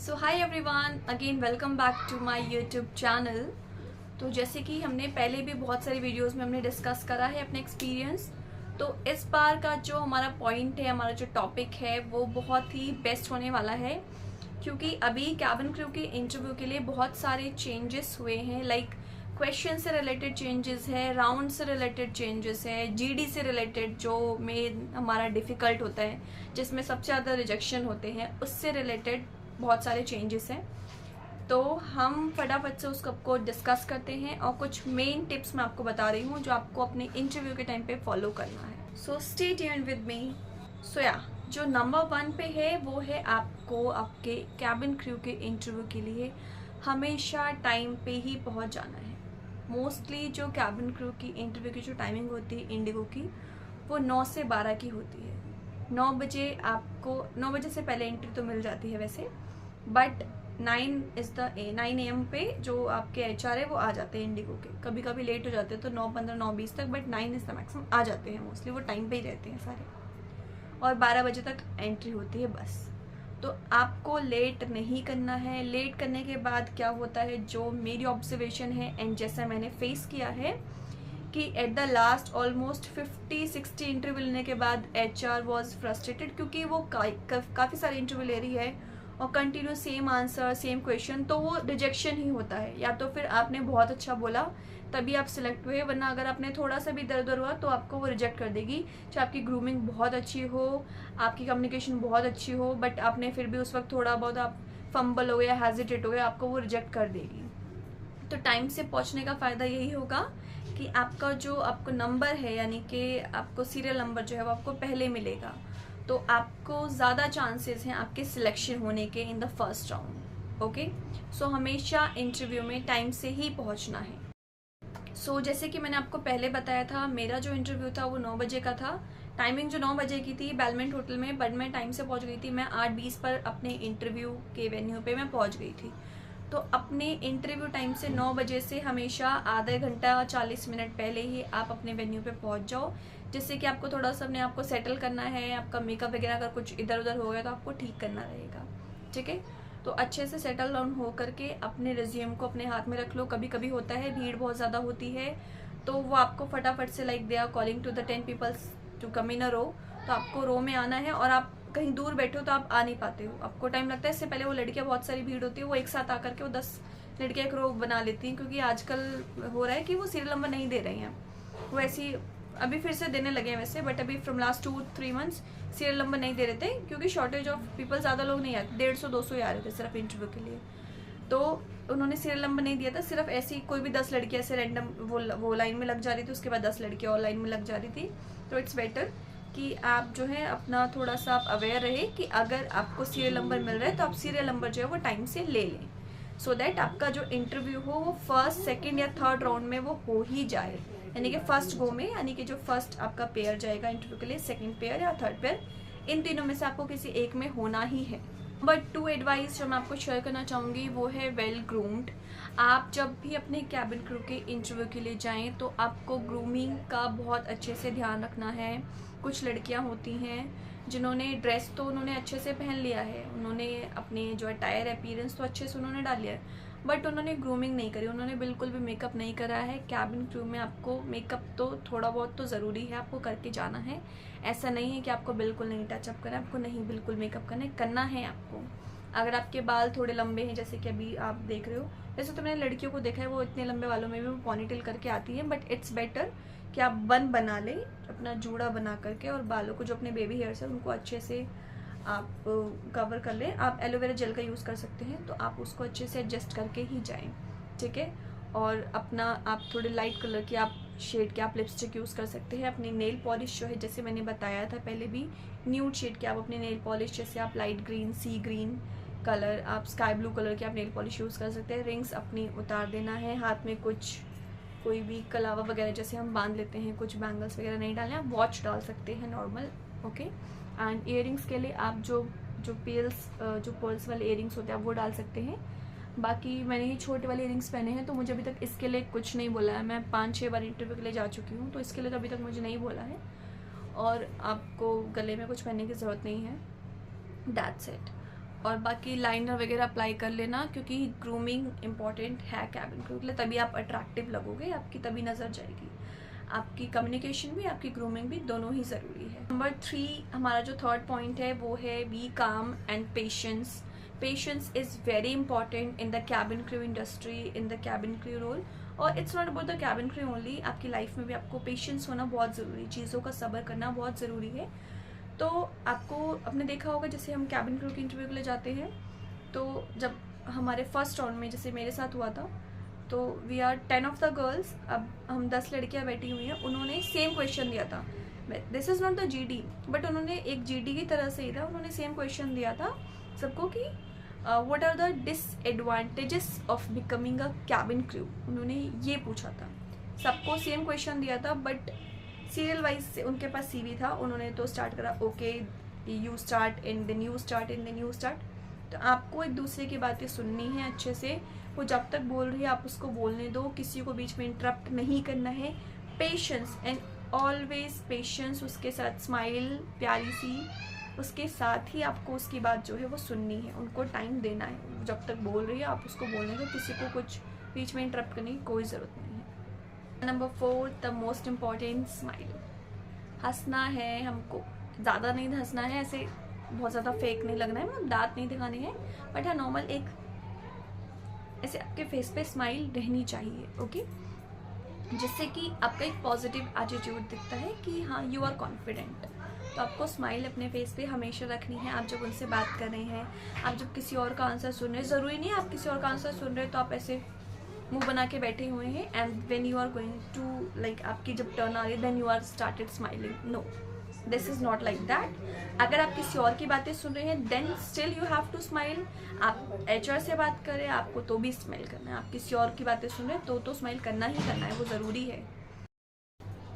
So hi everyone, again welcome back to my YouTube channel. तो जैसे कि हमने पहले भी बहुत सारी वीडियोस में हमने डिस्कस करा है अपने एक्सपीरियंस, तो इस बार का जो हमारा पॉइंट है, हमारा जो टॉपिक है वो बहुत ही बेस्ट होने वाला है। क्योंकि अभी कैबिन क्रू के इंटरव्यू के लिए बहुत सारे चेंजेस हुए हैं। लाइक क्वेश्चन से रिलेटेड चेंजेस है, राउंड से रिलेटेड चेंजेस है, जीडी से रिलेटेड जो मेन हमारा डिफ़िकल्ट होता है, जिसमें सबसे ज़्यादा रिजेक्शन होते हैं, उससे रिलेटेड बहुत सारे चेंजेस हैं। तो हम फटाफट से उसको डिस्कस करते हैं और कुछ मेन टिप्स मैं आपको बता रही हूँ जो आपको अपने इंटरव्यू के टाइम पे फॉलो करना है। So stay tuned with me. So या जो नंबर 1 पे है वो है आपको आपके कैबिन क्रू के इंटरव्यू के लिए हमेशा टाइम पे ही पहुँच जाना है। मोस्टली जो कैबिन क्रू की इंटरव्यू की जो टाइमिंग होती है इंडिगो की, वो 9 से 12 की होती है। 9 बजे आपको 9 बजे से पहले एंट्री तो मिल जाती है वैसे, बट 9 AM पे जो आपके HR है वो आ जाते हैं इंडिगो के। कभी कभी लेट हो जाते हैं तो 9:15 9:20 तक, बट 9 इज द मैक्सिमम आ जाते हैं। मोस्टली वो टाइम पे ही रहते हैं सारे, और 12 बजे तक एंट्री होती है बस। तो आपको लेट नहीं करना है। लेट करने के बाद क्या होता है, जो मेरी ऑब्जर्वेशन है एंड जैसा मैंने फेस किया है, कि at the last almost 50-60 interview लेने के बाद HR वॉज फ्रस्ट्रेटेड, क्योंकि वो काफ़ी सारे इंटरव्यू ले रही है और continue same answer same question, तो वो रिजेक्शन ही होता है। या तो फिर आपने बहुत अच्छा बोला तभी आप सिलेक्ट हुए, वरना अगर आपने थोड़ा सा भी इधर उधर हुआ तो आपको वो रिजेक्ट कर देगी। चाहे आपकी ग्रूमिंग बहुत अच्छी हो, आपकी कम्युनिकेशन बहुत अच्छी हो, बट आपने फिर भी उस वक्त थोड़ा बहुत आप फंबल हो गए या हेजिटेट हो गए, आपको वो रिजेक्ट कर देगी। तो टाइम से पहुंचने का फ़ायदा यही होगा कि आपका जो आपको नंबर है, यानी कि आपको सीरियल नंबर जो है वो आपको पहले मिलेगा, तो आपको ज़्यादा चांसेस हैं आपके सिलेक्शन होने के in the first round. Okay, so हमेशा इंटरव्यू में टाइम से ही पहुंचना है। सो जैसे कि मैंने आपको पहले बताया था, मेरा जो इंटरव्यू था वो 9 बजे का था। टाइमिंग जो 9 बजे की थी बेलमेंट होटल में, बट मैं टाइम से पहुंच गई थी। मैं 8:20 पर अपने इंटरव्यू के वेन्यू पे मैं पहुंच गई थी। तो अपने इंटरव्यू टाइम से 9 बजे से हमेशा आधा घंटा 40 मिनट पहले ही आप अपने वेन्यू पे पहुंच जाओ, जिससे कि आपको थोड़ा सा अपने आप को सेटल करना है। आपका मेकअप वगैरह अगर कुछ इधर उधर हो गया तो आपको ठीक करना रहेगा, ठीक है। तो अच्छे से सेटल डाउन हो करके अपने रिज्यूम को अपने हाथ में रख लो। कभी कभी होता है भीड़ बहुत ज़्यादा होती है, तो वो आपको फटाफट से like they are calling to the 10 peoples to come in a row, तो आपको रो में आना है। और आप कहीं दूर बैठे हो तो आप आ नहीं पाते हो, आपको टाइम लगता है। इससे पहले वो लड़कियां, बहुत सारी भीड़ होती है, वो एक साथ आकर के वो 10 लड़कियां एक रो बना लेती हैं, क्योंकि आजकल हो रहा है कि वो सीरियल नंबर नहीं दे रही हैं। वो ऐसी अभी फिर से देने लगे हैं वैसे, बट अभी from last 2-3 months serial number नहीं दे रहे थे, क्योंकि शॉर्टेज ऑफ पीपल, ज़्यादा लोग नहीं आते, 150-200 ही आ रहे थे सिर्फ इंटरव्यू के लिए। तो उन्होंने सीरियल नंबर नहीं दिया था, सिर्फ ऐसी कोई भी 10 लड़कियां ऐसे रैंडम वो लाइन में लग जा रही थी, उसके बाद 10 लड़कियां और लाइन में लग जा रही थी। तो इट्स बेटर कि आप जो है अपना थोड़ा सा आप अवेयर रहे कि अगर आपको सीरियल नंबर मिल रहा है तो आप सीरियल नंबर जो है वो टाइम से ले लें, सो दैट आपका जो इंटरव्यू हो वो फर्स्ट, सेकंड या थर्ड राउंड में वो हो ही जाए। यानी कि फर्स्ट गो में, यानी कि जो फर्स्ट आपका पेयर जाएगा इंटरव्यू के लिए, सेकंड पेयर या थर्ड पेयर, इन तीनों में से आपको किसी एक में होना ही है। बट 2 एडवाइस जो मैं आपको शेयर करना चाहूँगी वो है वेल ग्रूम्ड। आप जब भी अपने कैबिन क्रू के इंटरव्यू के लिए जाएं तो आपको ग्रूमिंग का बहुत अच्छे से ध्यान रखना है। कुछ लड़कियां होती हैं जिन्होंने ड्रेस तो उन्होंने अच्छे से पहन लिया है, उन्होंने अपने जो अटायर अपीयरेंस तो अच्छे से उन्होंने डाल लिया है, बट उन्होंने ग्रूमिंग नहीं करी, उन्होंने बिल्कुल भी मेकअप नहीं करा है। कैबिन क्रू में आपको मेकअप तो थोड़ा बहुत तो ज़रूरी है, आपको करके जाना है। ऐसा नहीं है कि आपको बिल्कुल नहीं टचअप करना है, आपको नहीं बिल्कुल मेकअप करना है आपको। अगर आपके बाल थोड़े लंबे हैं, जैसे कि अभी आप देख रहे हो, वैसे तो मैंने लड़कियों को देखा है वो इतने लंबे बालों में भी वो पॉनीटेल करके आती है, बट इट्स बेटर कि आप बन बना लें, अपना जूड़ा बना करके, और बालों को जो अपने बेबी हेयर्स है उनको अच्छे से आप कवर कर लें। आप एलोवेरा जेल का यूज़ कर सकते हैं, तो आप उसको अच्छे से एडजस्ट करके ही जाएं, ठीक है। और अपना आप थोड़े लाइट कलर की आप शेड के आप लिपस्टिक यूज़ कर सकते हैं। अपनी नेल पॉलिश जो है, जैसे मैंने बताया था पहले भी, न्यूड शेड के आप अपने नेल पॉलिश, जैसे आप लाइट ग्रीन, सी ग्रीन कलर, आप स्काई ब्लू कलर की आप नेल पॉलिश यूज़ कर सकते हैं। रिंग्स अपनी उतार देना है, हाथ में कुछ कोई भी कलावा वगैरह जैसे हम बांध लेते हैं, कुछ बैंगल्स वगैरह नहीं डालना। आप वॉच डाल सकते हैं नॉर्मल, ओके। एंड इयरिंग्स के लिए आप जो पर्ल्स वाले इयरिंग्स होते हैं आप वो डाल सकते हैं। बाकी मैंने ये छोटे वाले इयरिंग्स पहने हैं, तो मुझे अभी तक इसके लिए कुछ नहीं बोला है। मैं 5-6 बार इंटरव्यू के लिए जा चुकी हूँ, तो इसके लिए तो अभी तक मुझे नहीं बोला है। और आपको गले में कुछ पहनने की ज़रूरत नहीं है, दैट्स इट। और बाकी लाइनर वगैरह अप्लाई कर लेना, क्योंकि ग्रूमिंग इम्पॉर्टेंट है कैबिन क्रू के लिए, तभी आप अट्रैक्टिव लगोगे, आपकी तभी नज़र जाएगी। आपकी कम्युनिकेशन भी, आपकी ग्रूमिंग भी, दोनों ही ज़रूरी है। नंबर 3 हमारा जो थर्ड पॉइंट है वो है be calm and patience. Patience is very important in the cabin crew industry, in the cabin crew role. और it's not about the cabin crew only, आपकी लाइफ में भी आपको पेशेंस होना बहुत ज़रूरी, चीज़ों का सब्र करना बहुत ज़रूरी है। तो आपको आपने देखा होगा, जैसे हम कैबिन क्रू के इंटरव्यू के लिए जाते हैं, तो जब हमारे फर्स्ट राउंड में जैसे मेरे साथ हुआ था, तो we are 10 of the girls, अब हम 10 लड़कियां बैठी हुई हैं, उन्होंने सेम क्वेश्चन दिया था। This is not the GD, but उन्होंने एक जीडी की तरह से ही था, उन्होंने सेम क्वेश्चन दिया था सबको कि what are the disadvantages of becoming a cabin crew, उन्होंने ये पूछा था। सबको सेम क्वेश्चन दिया था, बट सीरियल वाइज से उनके पास सीवी था, उन्होंने तो स्टार्ट करा okay you start and then you start and then you start. तो आपको एक दूसरे की बातें सुननी है अच्छे से, वो जब तक बोल रही है आप उसको बोलने दो, किसी को बीच में इंटरप्ट नहीं करना है। पेशेंस एंड ऑलवेज पेशेंस, उसके साथ स्माइल प्यारी सी, उसके साथ ही आपको उसकी बात जो है वो सुननी है, उनको टाइम देना है, जब तक बोल रही है आप उसको बोलने दो, किसी को कुछ बीच में इंटरप्ट करने की कोई ज़रूरत नहीं है। Number 4 the most important, smile. हंसना है हमको, ज़्यादा नहीं हंसना है, ऐसे बहुत ज़्यादा फेक नहीं लगना है, मतलब दांत नहीं दिखाने हैं, बट हाँ नॉर्मल एक ऐसे आपके फेस पे स्माइल रहनी चाहिए, ओके, जिससे कि आपका एक पॉजिटिव एटीट्यूड दिखता है कि हाँ यू आर कॉन्फिडेंट। तो आपको स्माइल अपने फेस पे हमेशा रखनी है। आप जब उनसे बात कर रहे हैं, आप जब किसी और का आंसर सुन रहे हैं, ज़रूरी नहीं है आप किसी और का आंसर सुन रहे हैं तो आप ऐसे मुंह बना के बैठे हुए हैं, and when you are going to like आपकी जब टर्न आ रही है then you are started smiling, no, this is not like that. अगर आप किसी और की बातें सुन रहे हैं then still you have to smile. आप एचआर से बात करें आपको तो भी स्माइल करना है, आप किसी और की बातें सुन रहे हैं तो स्माइल करना ही करना है, वो ज़रूरी है।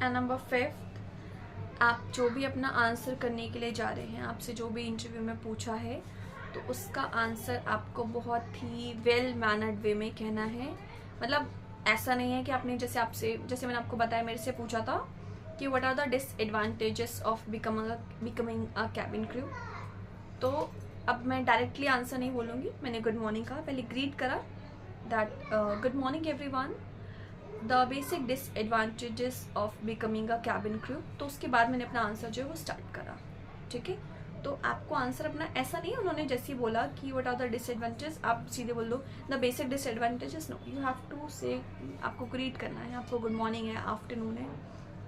एंड नंबर 5, आप जो भी अपना आंसर करने के लिए जा रहे हैं, आपसे जो भी इंटरव्यू में पूछा है, तो उसका आंसर आपको बहुत ही वेल मैनर्ड वे में कहना है। मतलब ऐसा नहीं है कि आपने जैसे मैंने आपको बताया, मेरे से पूछा था कि what are the disadvantages of becoming a cabin crew, तो अब मैं डायरेक्टली आंसर नहीं बोलूँगी, मैंने गुड मॉर्निंग कहा, पहले ग्रीट करा that good morning everyone, the basic disadvantages of becoming a cabin crew, तो उसके बाद मैंने अपना आंसर जो है वो स्टार्ट करा, ठीक है। तो आपको आंसर अपना ऐसा नहीं, उन्होंने जैसे ही बोला कि व्हाट आर द डिसएडवांटेजेस, आप सीधे बोल दो the basic disadvantages, no, you have to say, आपको ग्रीट करना है, आपको गुड मॉर्निंग है, आफ्टरनून है,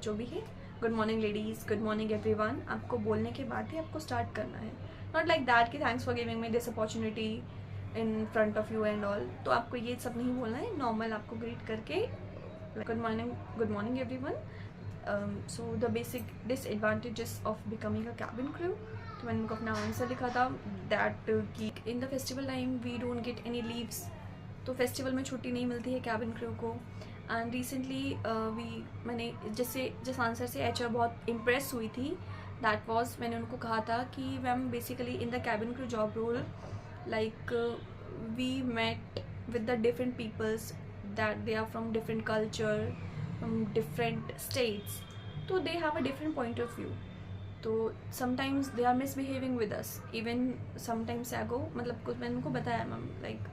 जो भी है, good morning ladies, good morning everyone, आपको बोलने के बाद ही आपको स्टार्ट करना है। नॉट लाइक दैट कि thanks for giving me this opportunity in front of you and all, तो आपको ये सब नहीं बोलना है, नॉर्मल आपको ग्रीट करके good morning everyone, so the basic disadvantages of becoming a cabin crew. तो मैंने उनको अपना आंसर लिखा था दैट कि in the festival time we don't get any leaves, तो फेस्टिवल में छुट्टी नहीं मिलती है कैबिन क्रू को। एंड रिसेंटली मैंने जिस आंसर से एचआर बहुत इम्प्रेस हुई थी, दैट वाज, मैंने उनको कहा था कि ma'am basically in the cabin crew job role like we met with the different peoples that they are from different culture, from different states, so they have a different point of view, तो sometimes they are misbehaving with us even sometimes ago, मतलब कुछ मैंने उनको बताया ma'am, like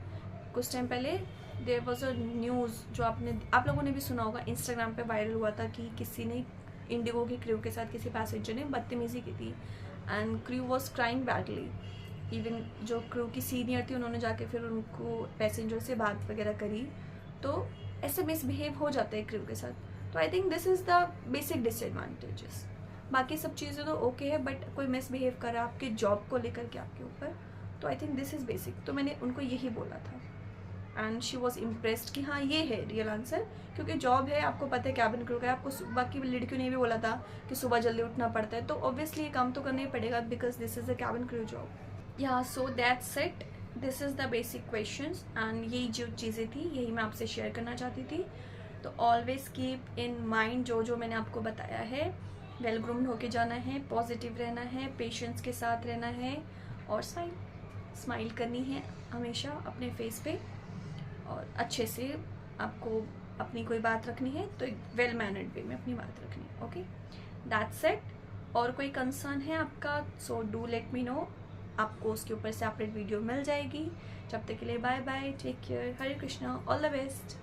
कुछ time पहले there was a news जो आप लोगों ने भी सुना होगा, इंस्टाग्राम पे वायरल हुआ था कि किसी ने इंडिगो की क्रू के साथ किसी पैसेंजर ने बदतमीज़ी की थी, and crew was crying badly. Even जो क्रू की सीनियर थी उन्होंने जाके फिर उनको पैसेंजर से बात वगैरह करी, तो ऐसे मिसबिहेव हो जाता है क्रू के साथ। तो I think this is the basic disadvantages. बाकी सब चीज़ें तो ओके है, बट कोई मिसबिहेव कर रहा है आपके जॉब को लेकर के आपके ऊपर, तो I think this is basic. तो मैंने उनको यही बोला था एंड शी वॉज इम्प्रेस्ड कि हाँ ये है रियल आंसर, क्योंकि जॉब है, आपको पता है कैबिन क्रू का है, आपको बाकी लड़कियों ने भी बोला था कि सुबह जल्दी उठना पड़ता है, तो ऑब्वियसली ये काम तो करना ही पड़ेगा because this is the cabin crew job. या so that's it, this is the basic questions, and यही जो चीज़ें थी यही मैं आपसे शेयर करना चाहती थी। तो ऑलवेज कीप इन माइंड जो मैंने आपको बताया है, वेल ग्रूम्ड होके जाना है, पॉजिटिव रहना है, पेशेंस के साथ रहना है, और स्माइल करनी है हमेशा अपने फेस पे, और अच्छे से आपको अपनी कोई बात रखनी है तो एक वेल मैनर्ड वे में अपनी बात रखनी है, ओके, दैट्स इट। और कोई कंसर्न है आपका so do let me know, आपको उसके ऊपर सेपरेट वीडियो मिल जाएगी। जब तक के लिए bye bye, take care, Hare Krishna, all the best.